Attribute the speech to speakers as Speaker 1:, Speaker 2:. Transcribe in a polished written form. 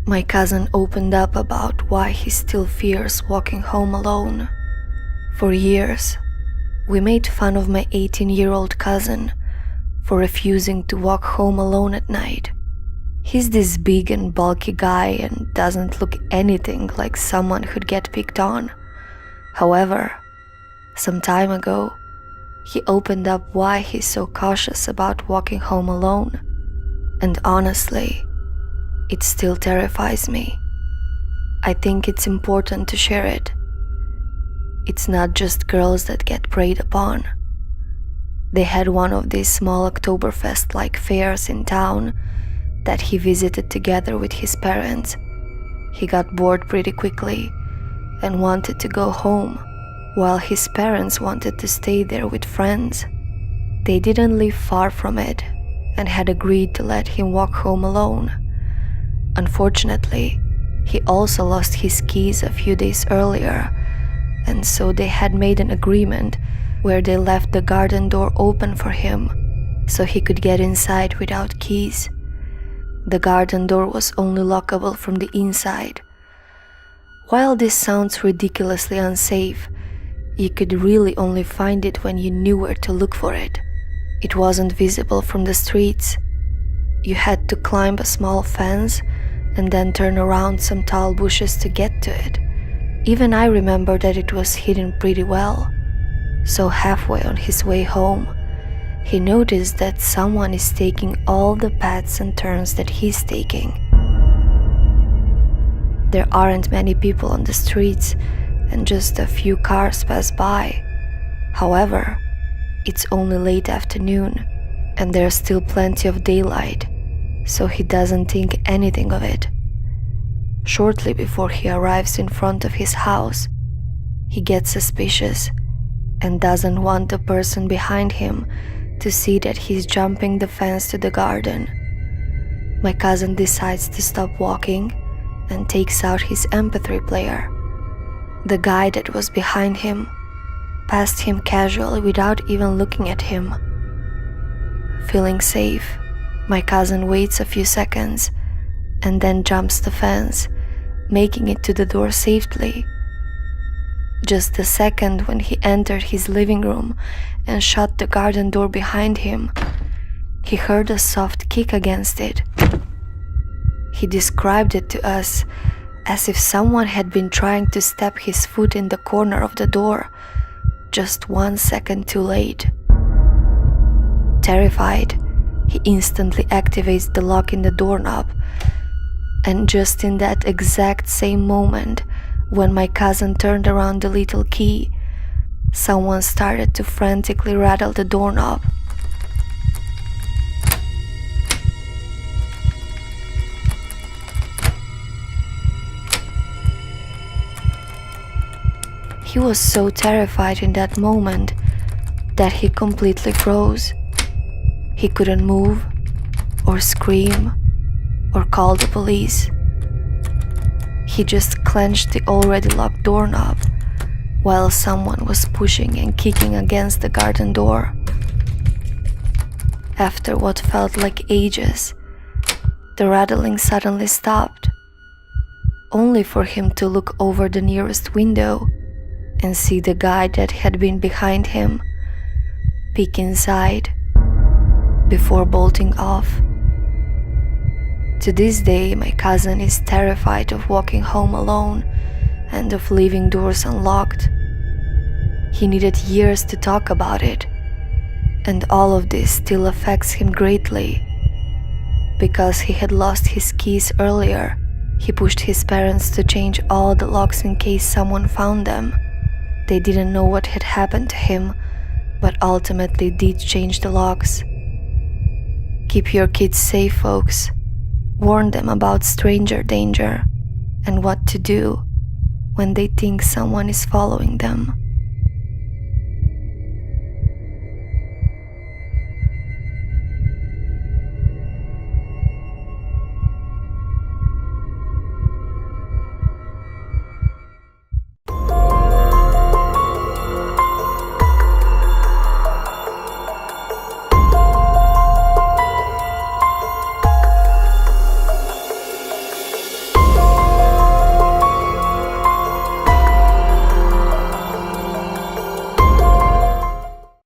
Speaker 1: My cousin opened up about why he still fears walking home alone. For years, we made fun of my 18-year-old cousin for refusing to walk home alone at night. He's this big and bulky guy and doesn't look anything like someone who'd get picked on. However, some time ago, he opened up why he's so cautious about walking home alone. And honestly, it still terrifies me. I think it's important to share it. It's not just girls that get preyed upon. They had one of these small Oktoberfest-like fairs in town that he visited together with his parents. He got bored pretty quickly and wanted to go home, while his parents wanted to stay there with friends. They didn't live far from it and had agreed to let him walk home alone. Unfortunately, he also lost his keys a few days earlier, and so they had made an agreement where they left the garden door open for him so he could get inside without keys. The garden door was only lockable from the inside. While this sounds ridiculously unsafe, you could really only find it when you knew where to look for it. It wasn't visible from the streets. You had to climb a small fence and then turn around some tall bushes to get to it. Even I remember that it was hidden pretty well. So halfway on his way home, he noticed that someone is taking all the paths and turns that he's taking. There aren't many people on the streets, and just a few cars pass by. However, it's only late afternoon, and there's still plenty of daylight, so he doesn't think anything of it. Shortly before he arrives in front of his house, he gets suspicious and doesn't want the person behind him to see that he's jumping the fence to the garden. My cousin decides to stop walking and takes out his MP3 player. The guy that was behind him passed him casually without even looking at him. Feeling safe, my cousin waits a few seconds and then jumps the fence, making it to the door safely. Just the second when he entered his living room and shut the garden door behind him, he heard a soft kick against it. He described it to us as if someone had been trying to step his foot in the corner of the door, just 1 second too late. Terrified, he instantly activates the lock in the doorknob, and just in that exact same moment, when my cousin turned around the little key, someone started to frantically rattle the doorknob. He was so terrified in that moment that he completely froze. He couldn't move, or scream, or call the police. He just clenched the already locked doorknob while someone was pushing and kicking against the garden door. After what felt like ages, the rattling suddenly stopped, only for him to look over the nearest window and see the guy that had been behind him peek inside before bolting off. To this day, my cousin is terrified of walking home alone and of leaving doors unlocked. He needed years to talk about it, and all of this still affects him greatly. Because he had lost his keys earlier, he pushed his parents to change all the locks in case someone found them. They didn't know what had happened to him, but ultimately did change the locks. Keep your kids safe, folks. Warn them about stranger danger and what to do when they think someone is following them.